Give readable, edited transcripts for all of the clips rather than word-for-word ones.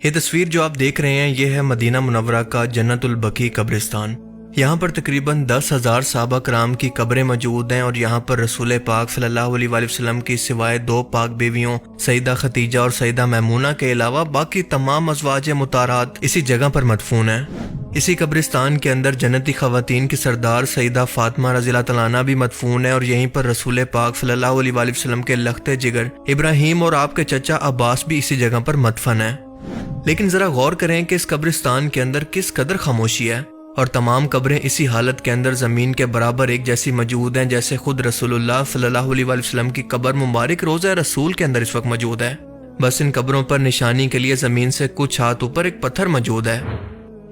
یہ تصویر جو آپ دیکھ رہے ہیں یہ ہے مدینہ منورہ کا جنت البقیع قبرستان۔ یہاں پر تقریباً 10,000 صحابہ کرام کی قبریں موجود ہیں اور یہاں پر رسول پاک صلی اللہ علیہ وآلہ وسلم کی سوائے 2 پاک بیویوں سیدہ خدیجہ اور سیدہ میمونہ کے علاوہ باقی تمام ازواج مطہرات اسی جگہ پر مدفون ہیں۔ اسی قبرستان کے اندر جنتی خواتین کی سردار سیدہ فاطمہ رضی اللہ تعالیٰ عنہا بھی مدفون ہے اور یہیں پر رسول پاک صلی اللہ علیہ وآلہ وسلم کے لخت جگر ابراہیم اور آپ کے چچا عباس بھی اسی جگہ پر مدفن ہیں۔ لیکن ذرا غور کریں کہ اس قبرستان کے اندر کس قدر خاموشی ہے اور تمام قبریں اسی حالت کے اندر زمین کے برابر ایک جیسی موجود ہیں جیسے خود رسول اللہ صلی اللہ علیہ وآلہ وسلم کی قبر مبارک روضہ رسول کے اندر اس وقت موجود ہے۔ بس ان قبروں پر نشانی کے لیے زمین سے کچھ ہاتھ اوپر ایک پتھر موجود ہے۔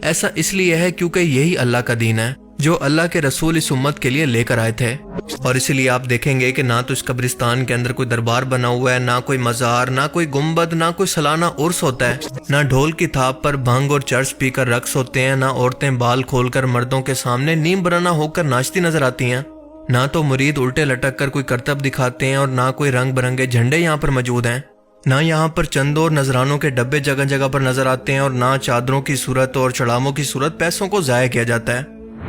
ایسا اس لیے ہے کیونکہ یہی اللہ کا دین ہے جو اللہ کے رسول اس امت کے لیے لے کر آئے تھے، اور اسی لیے آپ دیکھیں گے کہ نہ تو اس قبرستان کے اندر کوئی دربار بنا ہوا ہے، نہ کوئی مزار، نہ کوئی گنبد، نہ کوئی سالانہ عرس ہوتا ہے، نہ ڈھول کی تھاپ پر بھنگ اور چرس پی کر رقص ہوتے ہیں، نہ عورتیں بال کھول کر مردوں کے سامنے نیم برہنہ ہو کر ناچتی نظر آتی ہیں، نہ تو مرید الٹے لٹک کر کوئی کرتب دکھاتے ہیں، اور نہ کوئی رنگ برنگے جھنڈے یہاں پر موجود ہیں، نہ یہاں پر چندوں اور نذرانوں کے ڈبے جگہ جگہ پر نظر آتے ہیں، اور نہ چادروں کی صورت اور چڑاموں کی صورت پیسوں کو ضائع کیا جاتا ہے،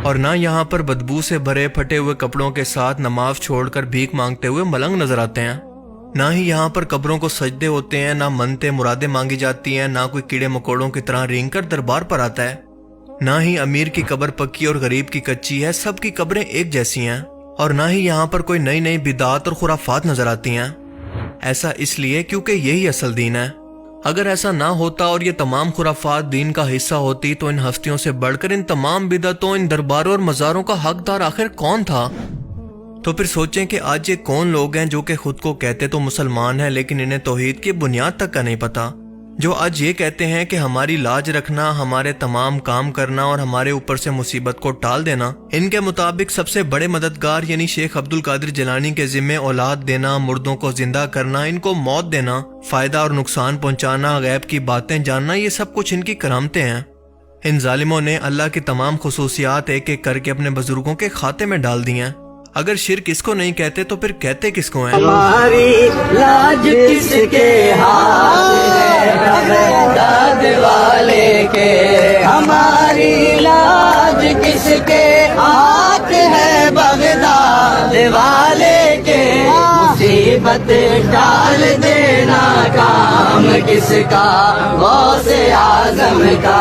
اور نہ یہاں پر بدبو سے بھرے پھٹے ہوئے کپڑوں کے ساتھ نماز چھوڑ کر بھیک مانگتے ہوئے ملنگ نظر آتے ہیں، نہ ہی یہاں پر قبروں کو سجدے ہوتے ہیں، نہ منتیں مرادیں مانگی جاتی ہیں، نہ کوئی کیڑے مکوڑوں کی طرح رینگ کر دربار پر آتا ہے، نہ ہی امیر کی قبر پکی اور غریب کی کچی ہے، سب کی قبریں ایک جیسی ہیں، اور نہ ہی یہاں پر کوئی نئی نئی بدعات اور خرافات نظر آتی ہیں۔ ایسا اس لیے کیونکہ یہی اصل دین ہے۔ اگر ایسا نہ ہوتا اور یہ تمام خرافات دین کا حصہ ہوتی تو ان ہستیوں سے بڑھ کر ان تمام بدعتوں، ان درباروں اور مزاروں کا حقدار آخر کون تھا؟ تو پھر سوچیں کہ آج یہ کون لوگ ہیں جو کہ خود کو کہتے تو مسلمان ہیں لیکن انہیں توحید کی بنیاد تک کا نہیں پتا، جو آج یہ کہتے ہیں کہ ہماری لاج رکھنا، ہمارے تمام کام کرنا اور ہمارے اوپر سے مصیبت کو ٹال دینا ان کے مطابق سب سے بڑے مددگار یعنی شیخ عبد القادر جیلانی کے ذمے اولاد دینا، مردوں کو زندہ کرنا، ان کو موت دینا، فائدہ اور نقصان پہنچانا، غیب کی باتیں جاننا، یہ سب کچھ ان کی کرامتیں ہیں۔ ان ظالموں نے اللہ کی تمام خصوصیات ایک ایک کر کے اپنے بزرگوں کے کھاتے میں ڈال دی ہیں۔ اگر شرک اس کو نہیں کہتے تو پھر کہتے کس کو ہیں؟ ہماری لاج کس کے ہاتھ ہے بغداد والے کے، ہماری لاج کس کے ہاتھ ہے بغداد والے کے، مصیبت ٹال دینا کام کس کا، غوث اعظم کا۔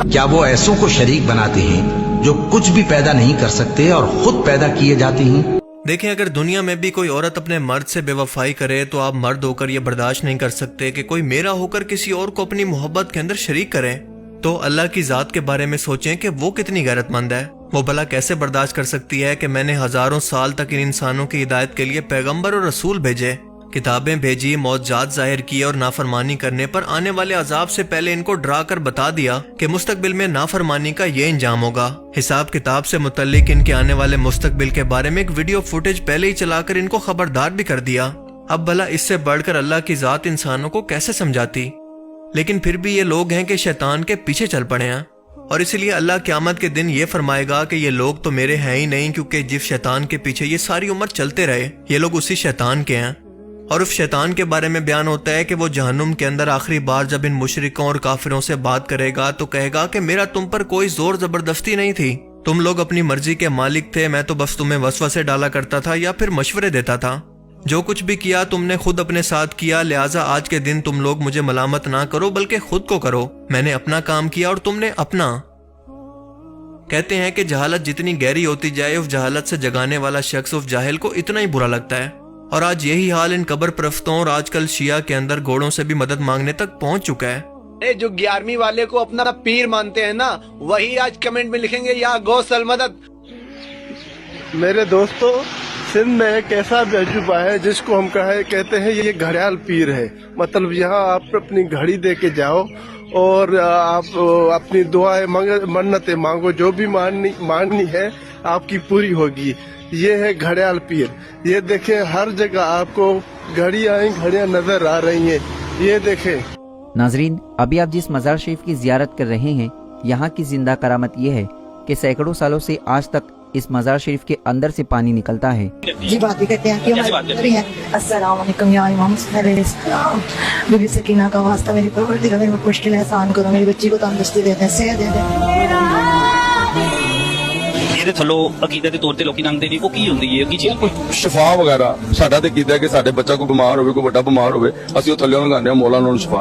کیا وہ ایسوں کو شریک بناتے ہیں جو کچھ بھی پیدا نہیں کر سکتے اور خود پیدا کیے جاتے ہیں؟ دیکھیں، اگر دنیا میں بھی کوئی عورت اپنے مرد سے بے وفائی کرے تو آپ مرد ہو کر یہ برداشت نہیں کر سکتے کہ کوئی میرا ہو کر کسی اور کو اپنی محبت کے اندر شریک کرے، تو اللہ کی ذات کے بارے میں سوچیں کہ وہ کتنی غیرت مند ہے۔ وہ بھلا کیسے برداشت کر سکتی ہے کہ میں نے ہزاروں سال تک ان انسانوں کی ہدایت کے لیے پیغمبر اور رسول بھیجے، کتابیں بھیجی، معجزات ظاہر کیے اور نافرمانی کرنے پر آنے والے عذاب سے پہلے ان کو ڈرا کر بتا دیا کہ مستقبل میں نافرمانی کا یہ انجام ہوگا۔ حساب کتاب سے متعلق ان کے آنے والے مستقبل کے بارے میں ایک ویڈیو فوٹیج پہلے ہی چلا کر ان کو خبردار بھی کر دیا۔ اب بھلا اس سے بڑھ کر اللہ کی ذات انسانوں کو کیسے سمجھاتی؟ لیکن پھر بھی یہ لوگ ہیں کہ شیطان کے پیچھے چل پڑے ہیں، اور اسی لیے اللہ قیامت کے دن یہ فرمائے گا کہ یہ لوگ تو میرے ہیں ہی نہیں، کیونکہ جس شیطان کے پیچھے یہ ساری عمر چلتے رہے یہ لوگ اسی شیطان کے ہیں۔ اور اس شیطان کے بارے میں بیان ہوتا ہے کہ وہ جہنم کے اندر آخری بار جب ان مشرکوں اور کافروں سے بات کرے گا تو کہے گا کہ میرا تم پر کوئی زور زبردستی نہیں تھی، تم لوگ اپنی مرضی کے مالک تھے، میں تو بس تمہیں وسوسے ڈالا کرتا تھا یا پھر مشورے دیتا تھا، جو کچھ بھی کیا تم نے خود اپنے ساتھ کیا، لہٰذا آج کے دن تم لوگ مجھے ملامت نہ کرو بلکہ خود کو کرو، میں نے اپنا کام کیا اور تم نے اپنا۔ کہتے ہیں کہ جہالت جتنی گہری ہوتی جائے اس جہالت سے جگانے والا شخص اس جاہل کو اتنا ہی برا لگتا ہے، اور آج یہی حال ان قبر پرستوں اور آج کل شیعہ کے اندر گھوڑوں سے بھی مدد مانگنے تک پہنچ چکا ہے۔ جو 11ویں والے کو اپنا پیر مانتے ہیں نا، وہی آج کمنٹ میں لکھیں گے یا غوث المدد۔ میرے دوستو، سندھ میں ایک ایسا تجربہ ہے جس کو ہم کہتے ہیں یہ گھڑیال پیر ہے، مطلب یہاں آپ اپنی گھڑی دے کے جاؤ اور آپ اپنی دعائیں منتیں مانگو، جو بھی ماننی ہے آپ کی پوری ہوگی۔ یہ ہے گھڑیال پیر۔ یہ دیکھیں ہر جگہ آپ کو گھڑیاں نظر آ رہی ہیں، یہ دیکھیں۔ ناظرین، ابھی آپ جس مزار شریف کی زیارت کر رہے ہیں، یہاں کی زندہ کرامت یہ ہے کہ سینکڑوں سالوں سے آج تک اس مزار شریف کے اندر سے پانی نکلتا ہے۔ جی بات بھی کرتے ہیں کہ ہماری ہیں۔ السلام علیکم یا امام حسین علیہ السلام، بی بی سکینہ کا واسطہ میری پروردگار میری مشکل احسان کرو، میری بچی کو تندرستی دے دیں، صحت دے دیں۔ ਇਹਦੇ ਥੱਲੋਂ ਅਕੀਦੇ ਦੇ ਤੌਰ ਤੇ ਲੋਕੀ ਲੰਘਦੇ ਨੇ, ਉਹ ਕੀ ਹੁੰਦੀ ਹੈ, ਕੀ ਚੀਜ਼? ਸ਼ਿਫਾ ਵਗੈਰਾ ਸਾਡਾ ਤੇ ਕੀਤਾ ਕਿ ਸਾਡੇ ਬੱਚਾ ਕੋਈ ਬਿਮਾਰ ਹੋਵੇ, ਕੋਈ ਵੱਡਾ ਬਿਮਾਰ ਹੋਵੇ, ਅਸੀਂ ਉਹ ਥੱਲੇ ਲੰਘਾਉਂਦੇ ਹਾਂ, ਮੌਲਾ ਨੂੰ ਸ਼ਿਫਾ।